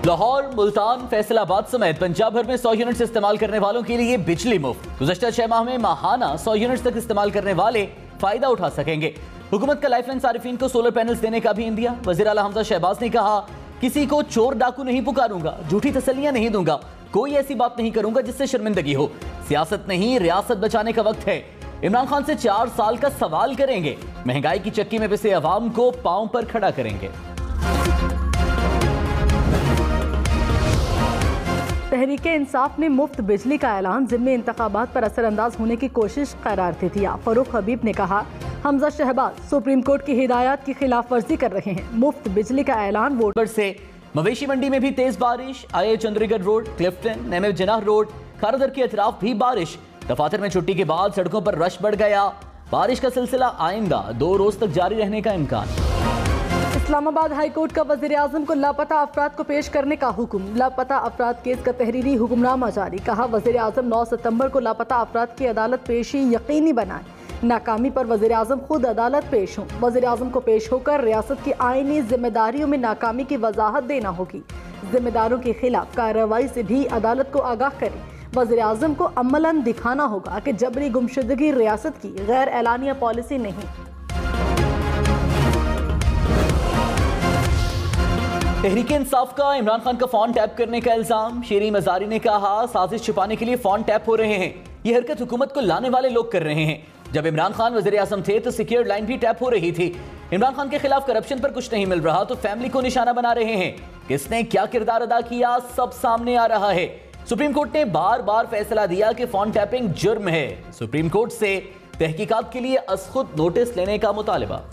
लाहौर, मुल्तान, फैसलाबाद समेत पंजाब भर में 100 यूनिट्स इस्तेमाल करने वालों के लिए बिजली मुफ्त। गुज़श्ता 6 माह में माहाना 100 यूनिट्स तक इस्तेमाल करने वाले फायदा उठा सकेंगे। हुकूमत का लाइफलाइन सारिफीन को सोलर पैनल्स देने का भी इंदिया। वज़ीर आला हमजा शहबाज ने कहा, किसी को चोर डाकू नहीं पुकारूंगा, झूठी तसल्लियां नहीं दूंगा, कोई ऐसी बात नहीं करूंगा जिससे शर्मिंदगी हो। सियासत नहीं, रियासत बचाने का वक्त है। इमरान खान से 4 साल का सवाल करेंगे। महंगाई की चक्की में पिसे अवाम को पांव पर खड़ा करेंगे। तहरीके इंसाफ ने मुफ्त बिजली का ऐलान ज़िम्मे इंतखाबात पर असरअंदाज होने की कोशिश करार दे दिया। फरूख हबीब ने कहा, हमजा शहबाज सुप्रीम कोर्ट की हिदायत की खिलाफ वर्जी कर रहे हैं। मुफ्त बिजली का ऐलान वोट से। मवेशी मंडी में भी तेज बारिश। आए चंद्रीगढ़ रोड, क्लिफ्टन, नेमे जनाह रोड, खारदर के अतराफ भी बारिश। दफातर में छुट्टी के बाद सड़कों पर रश बढ़ गया। बारिश का सिलसिला आइंदा 2 रोज तक जारी रहने का इम्कान। इस्लामाबाद हाई कोर्ट का वज़ीर आज़म को लापता अफराद को पेश करने का हुक्म। लापता अफराद केस का तहरीरी हुक्मनामा जारी। कहा, वज़ीर आज़म 9 सितंबर को लापता अफराद की अदालत पेशी यकीनी बनाए। नाकामी पर वज़ीर आज़म खुद अदालत पेश हों। वज़ीर आज़म को पेश होकर रियासत की आईनी जिम्मेदारियों में नाकामी की वजाहत देना होगी। जिम्मेदारों के खिलाफ कार्रवाई से भी अदालत को आगाह करें। वज़ीर आज़म को अमलन दिखाना होगा कि जबरी गुमशुदगी रियासत की गैर एलानिया पॉलिसी नहीं। तहरीक इंसाफ का इमरान खान का फोन टैप करने का इल्जाम। शेरी मजारी ने कहा, साजिश छुपाने के लिए फोन टैप हो रहे हैं। यह हरकत हुकूमत को लाने वाले लोग कर रहे हैं। जब इमरान खान वज़ीर आज़म थे तो सिक्योर्ड लाइन भी टैप हो रही थी। इमरान खान के खिलाफ करप्शन पर कुछ नहीं मिल रहा तो फैमिली को निशाना बना रहे हैं। किसने क्या किरदार अदा किया, सब सामने आ रहा है। सुप्रीम कोर्ट ने बार बार फैसला दिया कि फोन टैपिंग जुर्म है। सुप्रीम कोर्ट से तहकीकात के लिए खुद नोटिस लेने का मुतालबा।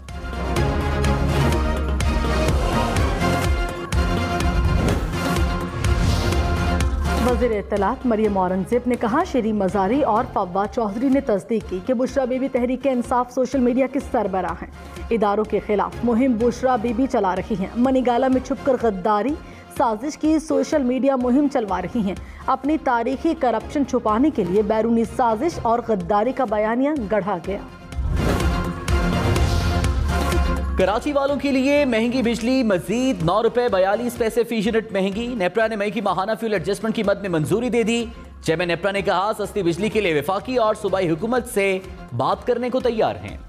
वज़ीर इत्तलात मरियम औरंगज़ेब ने कहा, शेरी मजारी और फव्वाद चौधरी ने तस्दीक की कि बुशरा बीबी तहरीक इंसाफ सोशल मीडिया की सरबराह हैं। इदारों के खिलाफ मुहिम बुशरा बीबी चला रही हैं। मनीगाला में छुपकर गद्दारी साजिश की सोशल मीडिया मुहिम चलवा रही हैं। अपनी तारीखी करप्शन छुपाने के लिए बैरूनी साजिश और गद्दारी का बयानिया गढ़ा गया। कराची वालों के लिए महंगी बिजली मजीद 9 रुपए 42 पैसे फी यूनिट महंगी। नेपरा ने मई की माहाना फ्यूल एडजस्टमेंट की मद में मंजूरी दे दी। चेयरमैन नेपरा ने कहा, सस्ती बिजली के लिए वफाकी और सूबाई हुकूमत से बात करने को तैयार हैं।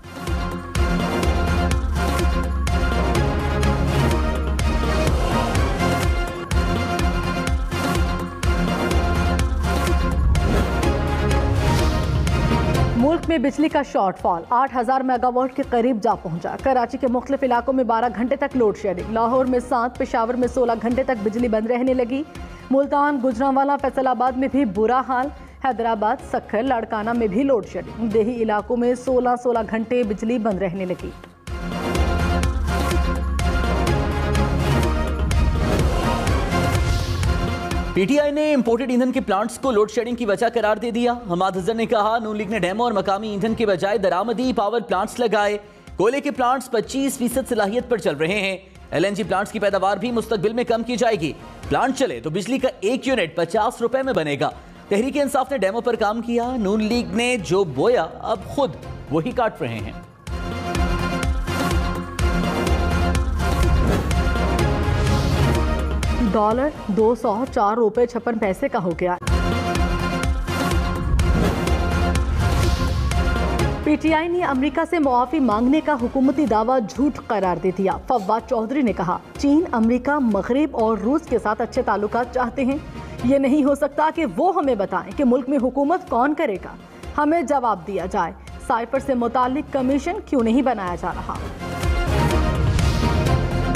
मुल्क में बिजली का शॉर्टफॉल 8000 मेगावाट के करीब जा पहुंचा। कराची के मुख्तलिफ इलाकों में 12 घंटे तक लोड शेडिंग। लाहौर में 7, पेशावर में 16 घंटे तक बिजली बंद रहने लगी। मुल्तान, गुजरांवाला, फैसलाबाद में भी बुरा हाल। हैदराबाद, सक्खर, लाड़काना में भी लोड शेडिंग। देही इलाकों में 16 घंटे बिजली बंद रहने लगी। पीटीआई ने इंपोर्टेड ईंधन के प्लांट्स को लोड शेडिंग की वजह करार दे दिया। हमाद अजहर ने कहा, नून लीग ने डेमो और मकामी ईंधन के बजाय दरामदी पावर प्लांट्स लगाए। कोयले के प्लांट्स 25% सलाहियत पर चल रहे हैं। एलएनजी प्लांट्स की पैदावार भी मुस्तकबिल में कम की जाएगी। प्लांट चले तो बिजली का 1 यूनिट 50 रुपए में बनेगा। तहरीक इंसाफ ने डेमो पर काम किया। नून लीग ने जो बोया अब खुद वही काट रहे हैं। डॉलर 204 रुपए 56 पैसे का हो गया। पीटीआई ने अमेरिका से मुआफी मांगने का हुकूमती दावा झूठ करार दे दिया। फव्वाद चौधरी ने कहा, चीन, अमेरिका, मगरिब और रूस के साथ अच्छे ताल्लुकात चाहते हैं। ये नहीं हो सकता कि वो हमें बताएं कि मुल्क में हुकूमत कौन करेगा। हमें जवाब दिया जाए, साइफर से मुतालिक कमीशन क्यों नहीं बनाया जा रहा।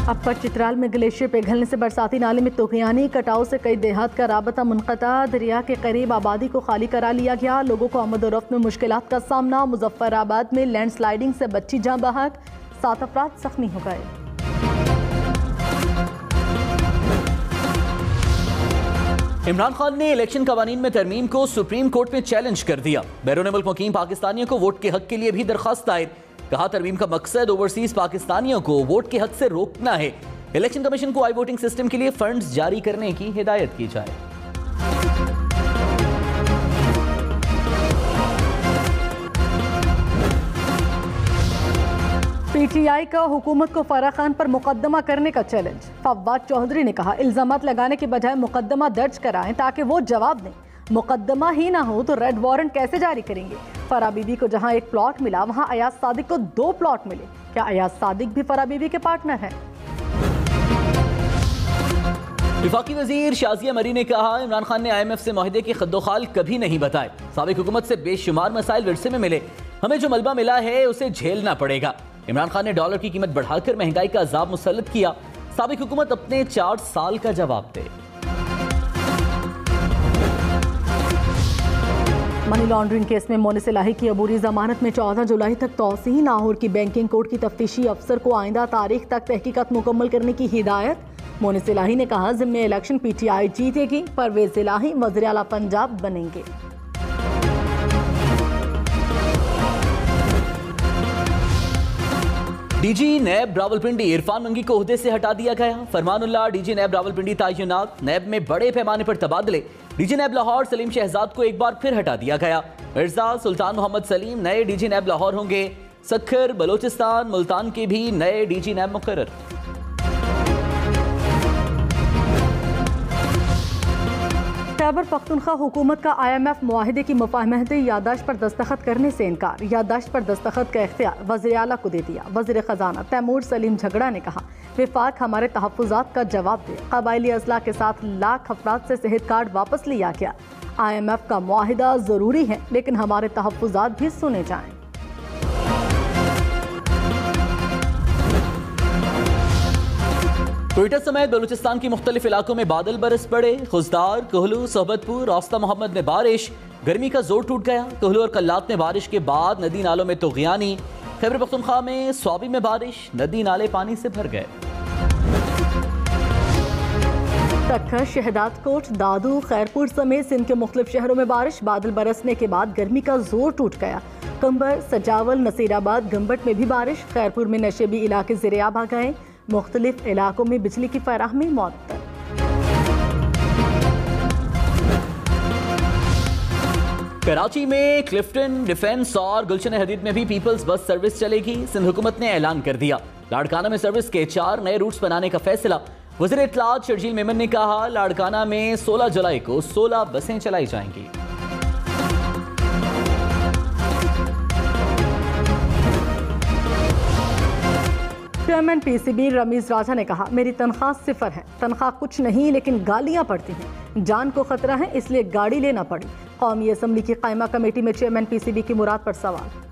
अब पर चित्राल में ग्लेशियर पिघलने से बरसाती नाले में तुगयानी कटाव से कई देहात का राबता मुनक़ता। दरिया के करीब आबादी को खाली करा लिया गया। लोगों को आमद-ओ-रफ्त में मुश्किलात का सामना। मुजफ्फराबाद में लैंडस्लाइडिंग से बच्ची जाँ बहक, 7 अफराद जख्मी हो गए। इमरान खान ने इलेक्शन कवानीन में तरमीम को सुप्रीम कोर्ट में चैलेंज कर दिया। बैरून मुल्क मुकीम पाकिस्तानियों को वोट के हक के लिए भी दरख्वास्त दायर। कहा, तरमीम का मकसद ओवरसीज पाकिस्तानियों को वोट के हक से रोकना है। इलेक्शन कमीशन को आई वोटिंग सिस्टम के लिए फंड्स जारी करने की हिदायत की जाए। पीटीआई का हुकूमत को फराह खान पर मुकदमा करने का चैलेंज। फवाद चौधरी ने कहा, इल्जामात लगाने के बजाय मुकदमा दर्ज कराएं ताकि वो जवाब दें। मुकदमा ही ना हो तो रेड वारंट कैसे जारी करेंगे। फराह बीबी को जहां एक प्लॉट मिला वहां अयाज सादिक को 2 प्लॉट मिले। क्या अयाज सादिक भी फराह बीबी के पार्टनर हैं? विफाकी वजीर शाजिया मरी ने कहा, इमरान खान ने IMF से मुआहदे के खद्दोखाल कभी नहीं बताए। साबिक हुकूमत से बेशुमार मसाइल विरसे में मिले, हमें जो मलबा मिला है उसे झेलना पड़ेगा। इमरान खान ने डॉलर की कीमत बढ़ाकर महंगाई का अजाब मुसल्लत किया। साबिक हुकूमत अपने 4 साल का जवाब दे। मनी लॉन्ड्रिंग केस में मोनिस इलाही की अबूरी जमानत में 14 जुलाई तक तौसीह। लाहौर की बैंकिंग कोर्ट की तफ्तीशी अफसर को आइंदा तारीख तक तहकीकात मुकम्मल करने की हिदायत। मोनिस इलाही ने कहा, ज़िम्मे इलेक्शन PTI जीतेगी, परवेज इलाही वज़ीर आला पंजाब बनेंगे। DG नैब रावलपिंडी इरफान मंगी को ओहदे से हटा दिया गया। फरमानुल्लाह DG नैब रावलपिंडी तैनात। नैब में बड़े पैमाने पर तबादले। DG नैब लाहौर सलीम शहजाद को एक बार फिर हटा दिया गया। मिर्जा सुल्तान मोहम्मद सलीम नए DG नैब लाहौर होंगे। सखर, बलोचिस्तान, मुल्तान के भी नए DG नैब मुकर्रर। खैबर पख्तूनख्वा हुकूमत का IMF मुआहिदे की मुफाहमती यादाश्त पर दस्तखत करने से इनकार। यादाश्त पर दस्तखत का इख्तियार वज़ीर आला को दे दिया। वज़ीर ख़जाना तैमूर सलीम झगड़ा ने कहा, विफाक हमारे तहफ़्फ़ुज़ात का जवाब दे। क़बायली अज़ला के साथ लाख अफराद से सेहत कार्ड वापस लिया गया। IMF का मुआहिदा ज़रूरी है लेकिन हमारे तहफ़्फ़ुज़ात भी सुने जाएँ। क्वेटा समेत बलूचिस्तान की मुख्तलिफ इलाकों में बादल बरस पड़े। खुजदार, कोहलू, सोहबतपुर, रौस्ता मोहम्मद में बारिश। गर्मी का जोर टूट गया। कोहलू और कल्लात में बारिश के बाद नदी नालों में तोग़यानी। खैबर पख्तूनख्वा में स्वाबी में बारिश, नदी नाले पानी से भर गए। तखर, शहदाद कोट, दादू, खैरपुर समेत सिंध के मुख्तलिफ शहरों में बारिश। बादल बरसने के बाद गर्मी का जोर टूट गया। कंबर, सजावल, नसीराबाद, गंबट में भी बारिश। खैरपुर में नशेबी इलाके ज़ेर-ए-आब आ गए। मुख्तलिफ इलाकों में बिजली की फराहमी मुअत्तल। कराची में क्लिफ्टन, डिफेंस और गुलशन हदीद में भी पीपल्स बस सर्विस चलेगी। सिंध हुकूमत ने ऐलान कर दिया। लाड़काना में सर्विस के 4 नए रूट्स बनाने का फैसला। वज़ीर इत्तलात शर्जील मेमन ने कहा, लाड़काना में 16 जुलाई को 16 बसें चलाई जाएंगी। चेयरमैन PCB रमीज राजा ने कहा, मेरी तनख्वाह 0 है। तनख्वाह कुछ नहीं लेकिन गालियां पड़ती हैं। जान को खतरा है इसलिए गाड़ी लेना पड़ी। कौमी असम्बली की कायमा कमेटी में चेयरमैन PCB की मुराद पर सवाल।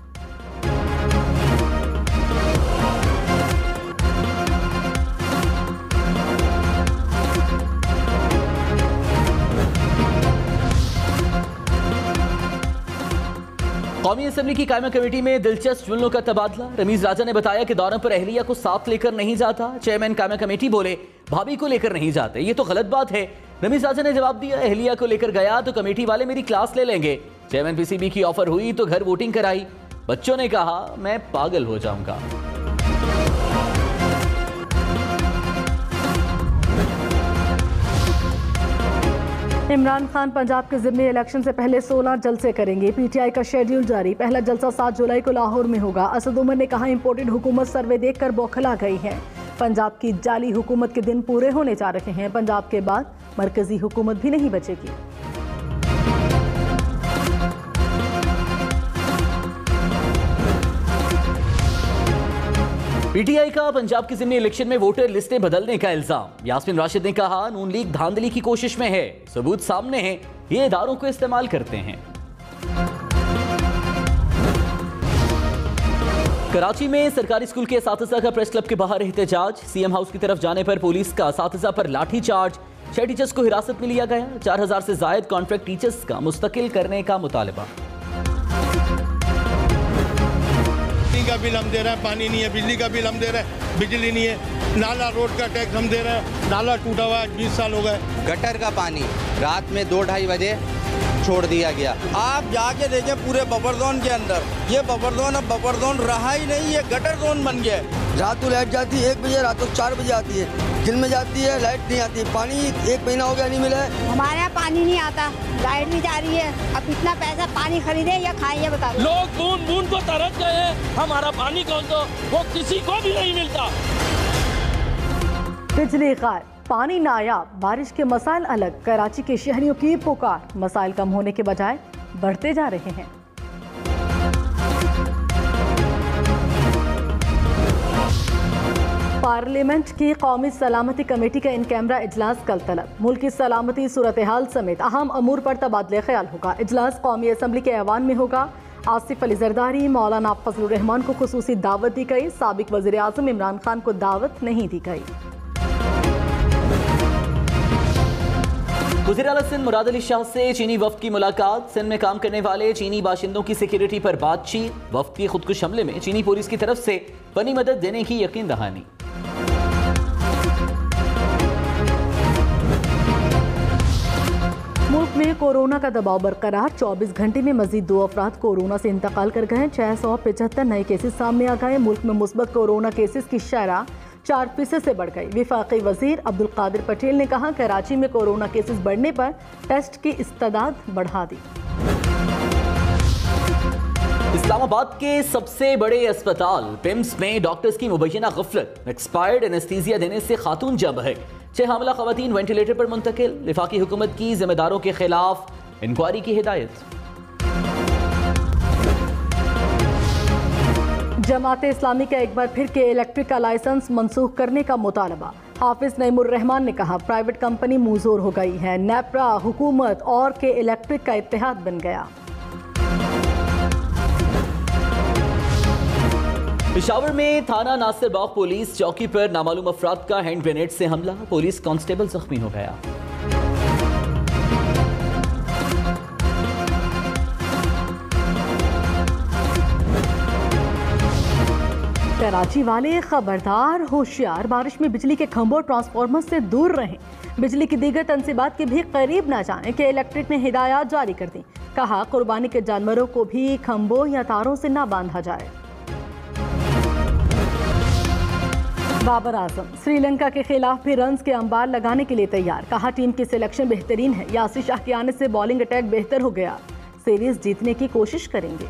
कौमी असम्बली की कायमा कमेटी में दिलचस्प जुमलों का तबादला। रमीज राजा ने बताया कि दौरे पर अहलिया को साथ लेकर नहीं जाता। चेयरमैन कायमा कमेटी बोले, भाभी को लेकर नहीं जाते, ये तो गलत बात है। रमीज राजा ने जवाब दिया, अहलिया को लेकर गया तो कमेटी वाले मेरी क्लास ले लेंगे। चेयरमैन PCB की ऑफर हुई तो घर वोटिंग कराई। बच्चों ने कहा, मैं पागल हो जाऊंगा। इमरान खान पंजाब के ज़िम्मे इलेक्शन से पहले 16 जलसे करेंगे। PTI का शेड्यूल जारी। पहला जलसा 7 जुलाई को लाहौर में होगा। असद उमर ने कहा, इम्पोर्टेड हुकूमत सर्वे देखकर बौखला गई है। पंजाब की जाली हुकूमत के दिन पूरे होने जा रहे हैं। पंजाब के बाद मरकजी हुकूमत भी नहीं बचेगी। PTI का पंजाब के ज़िम्मे इलेक्शन में वोटर लिस्टें बदलने का इल्जाम। यास्मीन राशिद ने कहा, नून लीग धांधली की कोशिश में है। सबूत सामने है, ये इदारों को इस्तेमाल करते हैं। कराची में सरकारी स्कूल के असातिज़ा का प्रेस क्लब के बाहर एहतजाज। CM हाउस की तरफ जाने पर पुलिस का असातिज़ा पर लाठी चार्ज। 6 टीचर्स को हिरासत में लिया गया। 4000 से जायद कॉन्ट्रैक्ट टीचर्स का मुस्तकिल करने का मुतालबा। का बिल हम दे रहे हैं, पानी नहीं है। बिजली का बिल हम दे रहे हैं, बिजली नहीं है। नाला रोड का टैक्स हम दे रहे हैं, नाला टूटा हुआ है, 20 साल हो गए। गटर का पानी रात में 2-2:30 बजे छोड़ दिया गया। आप जाके देखें पूरे बफर जोन के अंदर, ये बफर जोन अब बफर जोन रहा ही नहीं, ये गटर जोन बन गया है। रात को लाइट जाती है 1 बजे, रात को 4 बजे आती है, दिन में जाती है, लाइट नहीं आती। पानी 1 महीना हो गया नहीं मिला है। हमारे यहाँ पानी नहीं आता, लाइट भी जा रही है। अब इतना पैसा पानी खरीदे या खाएं, ये बताओ। लोग बूंद बूंद को तरस गए हैं, हमारा पानी कौन दो, वो किसी को भी नहीं मिलता। बिजली गायब, पानी नायाब, बारिश के मसाइल अलग। कराची के शहरियों की पुकार, मसाइल कम होने के बजाय बढ़ते जा रहे हैं। पार्लियामेंट की कौमी सलामती कमेटी का इन कैमरा इजलास कल तलब। मुल्क की सलामती सूरत हाल समेत अहम अमूर पर तबादले ख्याल होगा। इजलास कौमी असम्बली के ऐवान में होगा। आसिफ अली जरदारी, मौलाना फजलुर रहमान को खुसूसी दावत दी गई। साबिक वज़ीर आज़म इमरान खान को दावत नहीं दी गई। वज़ीर आला सिंध मुराद अली शाह से चीनी वफ्द की मुलाकात। सिंध में काम करने वाले चीनी बाशिंदों की सिक्योरिटी पर बातचीत। वफ्द की खुदकुश हमले में चीनी पुलिस की तरफ से बनी मदद देने की यकीन दहानी। मुल्क में कोरोना का दबाव बरकरार। 24 घंटे में मजीद 2 अफराद कोरोना से इंतकाल कर गए। 675 नए केसेस सामने आ गए। मुल्क में मुस्बत कोरोना केसेस की शरह 4% से बढ़ गई। विफाकी वजीर अब्दुल कादिर पटेल ने कहा, कराची में कोरोना केसेस बढ़ने पर टेस्ट की इस्तादाद बढ़ा दी। इस्लामाबाद के सबसे बड़े अस्पताल पिम्स में डॉक्टर्स की मुबैना गफलत। एक्सपायर्ड एनेस्थीसिया देने से खातून जब है। 6 हामला खवातीन वेंटिलेटर पर मुंतकिल। लिफाकी हुकूमत की जिम्मेदारों के खिलाफ इंक्वायरी की हिदायत। जमात इस्लामी का एक बार फिर के इलेक्ट्रिक का लाइसेंस मनसूख करने का मुतालबा। हाफिज नईमुर रहमान ने कहा, प्राइवेट कंपनी मुंहजोर हो गई है। नेपरा, हुकूमत और के इलेक्ट्रिक का इत्तेहाद बन गया। पेशावर में थाना नासिर बाग पुलिस चौकी पर नामालूम अफराद का हैंड ग्रेनेड से हमला। पुलिस कांस्टेबल जख्मी हो गया। कराची वाले खबरदार, होशियार। बारिश में बिजली के खंभों और ट्रांसफार्मर से दूर रहें। बिजली की दीगर तंसीबात के भी करीब न जाएं कि इलेक्ट्रिक ने हिदायत जारी कर दी। कहा, कुर्बानी के जानवरों को भी खंभों या तारों से न बांधा जाए। बाबर आजम श्रीलंका के खिलाफ भी रन्स के अंबार लगाने के लिए तैयार। कहा, टीम की सिलेक्शन बेहतरीन है। यासिर शाह के आने से बॉलिंग अटैक बेहतर हो गया। सीरीज जीतने की कोशिश करेंगे।